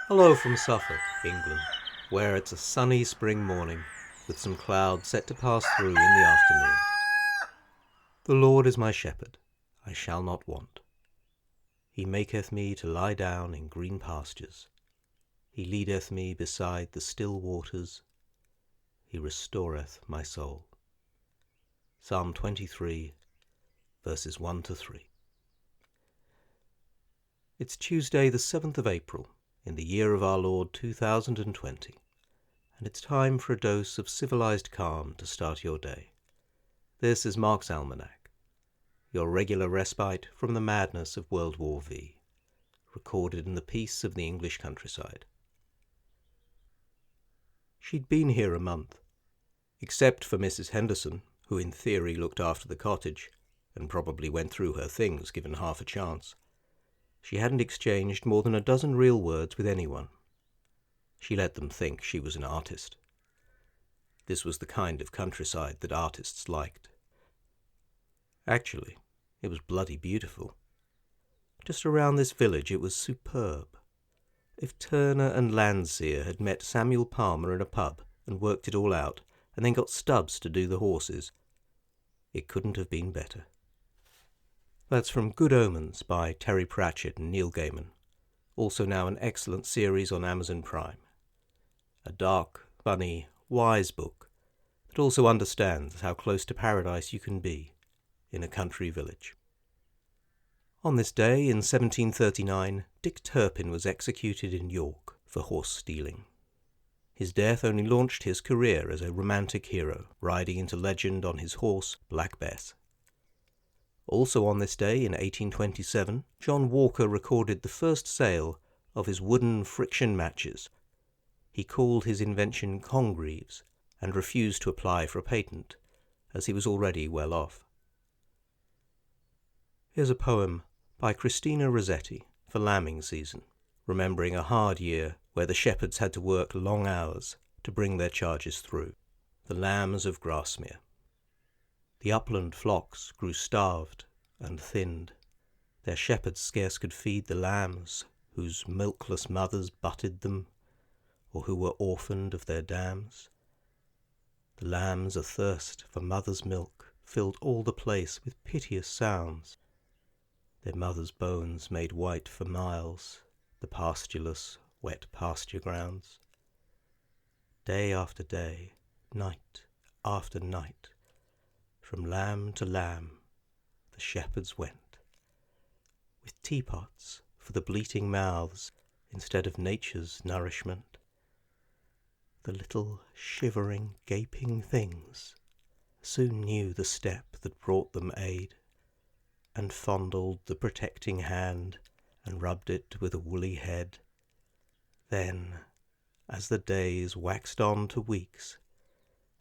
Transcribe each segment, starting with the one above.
Hello from Suffolk, England, where it's a sunny spring morning with some clouds set to pass through in the afternoon. The Lord is my shepherd, I shall not want. He maketh me to lie down in green pastures. He leadeth me beside the still waters. He restoreth my soul. Psalm 23, verses 1 to 3. It's Tuesday the 7th of April, in the year of our Lord 2020, and it's time for a dose of civilised calm to start your day. This is Mark's Almanac, your regular respite from the madness of World War V, recorded in the peace of the English countryside. She'd been here a month, except for Mrs. Henderson, who in theory looked after the cottage, and probably went through her things given half a chance. She hadn't exchanged more than a dozen real words with anyone. She let them think she was an artist. This was the kind of countryside that artists liked. Actually, it was bloody beautiful. Just around this village it was superb. If Turner and Landseer had met Samuel Palmer in a pub and worked it all out, and then got Stubbs to do the horses, it couldn't have been better. That's from Good Omens by Terry Pratchett and Neil Gaiman, also now an excellent series on Amazon Prime. A dark, funny, wise book that also understands how close to paradise you can be in a country village. On this day in 1739, Dick Turpin was executed in York for horse stealing. His death only launched his career as a romantic hero, riding into legend on his horse, Black Bess. Also on this day in 1827, John Walker recorded the first sale of his wooden friction matches. He called his invention Congreves and refused to apply for a patent, as he was already well off. Here's a poem by Christina Rossetti for lambing season, remembering a hard year where the shepherds had to work long hours to bring their charges through. The lambs of Grasmere. The upland flocks grew starved and thinned. Their shepherds scarce could feed the lambs, whose milkless mothers butted them, or who were orphaned of their dams. The lambs athirst for mother's milk filled all the place with piteous sounds. Their mother's bones made white for miles the pastureless, wet pasture grounds. Day after day, night after night, from lamb to lamb, the shepherds went, with teapots for the bleating mouths instead of nature's nourishment. The little shivering, gaping things soon knew the step that brought them aid, and fondled the protecting hand and rubbed it with a woolly head. Then, as the days waxed on to weeks,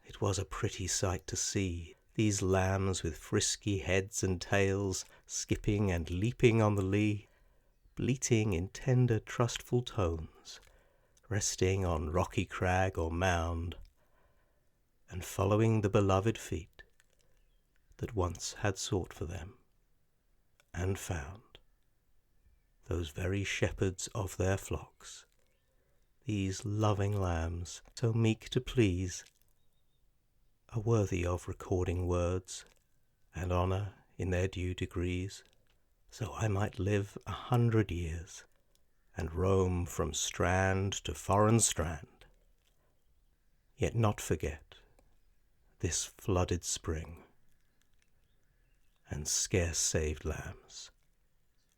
it was a pretty sight to see these lambs with frisky heads and tails, skipping and leaping on the lea, bleating in tender, trustful tones, resting on rocky crag or mound, and following the beloved feet that once had sought for them, and found. Those very shepherds of their flocks, these loving lambs, so meek to please, are worthy of recording words and honour in their due degrees, so I might live 100 years and roam from strand to foreign strand, yet not forget this flooded spring and scarce saved lambs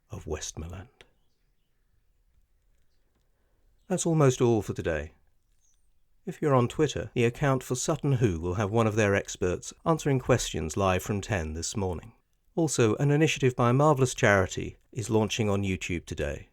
of Westmoreland. That's almost all for today. If you're on Twitter, the account for Sutton Hoo will have one of their experts answering questions live from 10 this morning. Also, an initiative by a marvellous charity is launching on YouTube today.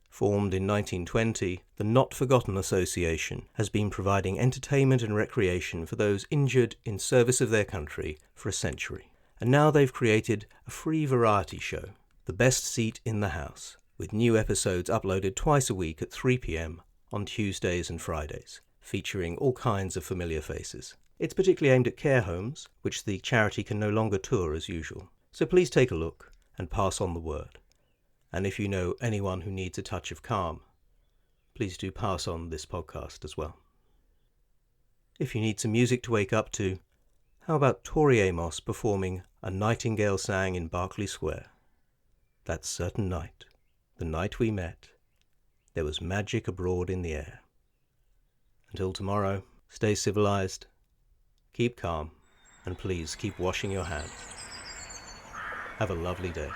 Formed in 1920, the Not Forgotten Association has been providing entertainment and recreation for those injured in service of their country for a century. And now they've created a free variety show, The Best Seat in the House, with new episodes uploaded twice a week at 3 p.m. on Tuesdays and Fridays, featuring all kinds of familiar faces. It's particularly aimed at care homes, which the charity can no longer tour as usual. So please take a look and pass on the word. And if you know anyone who needs a touch of calm, please do pass on this podcast as well. If you need some music to wake up to, how about Tori Amos performing A Nightingale Sang in Berkeley Square? That certain night, the night we met, there was magic abroad in the air. Until tomorrow, stay civilized, keep calm, and please keep washing your hands. Have a lovely day.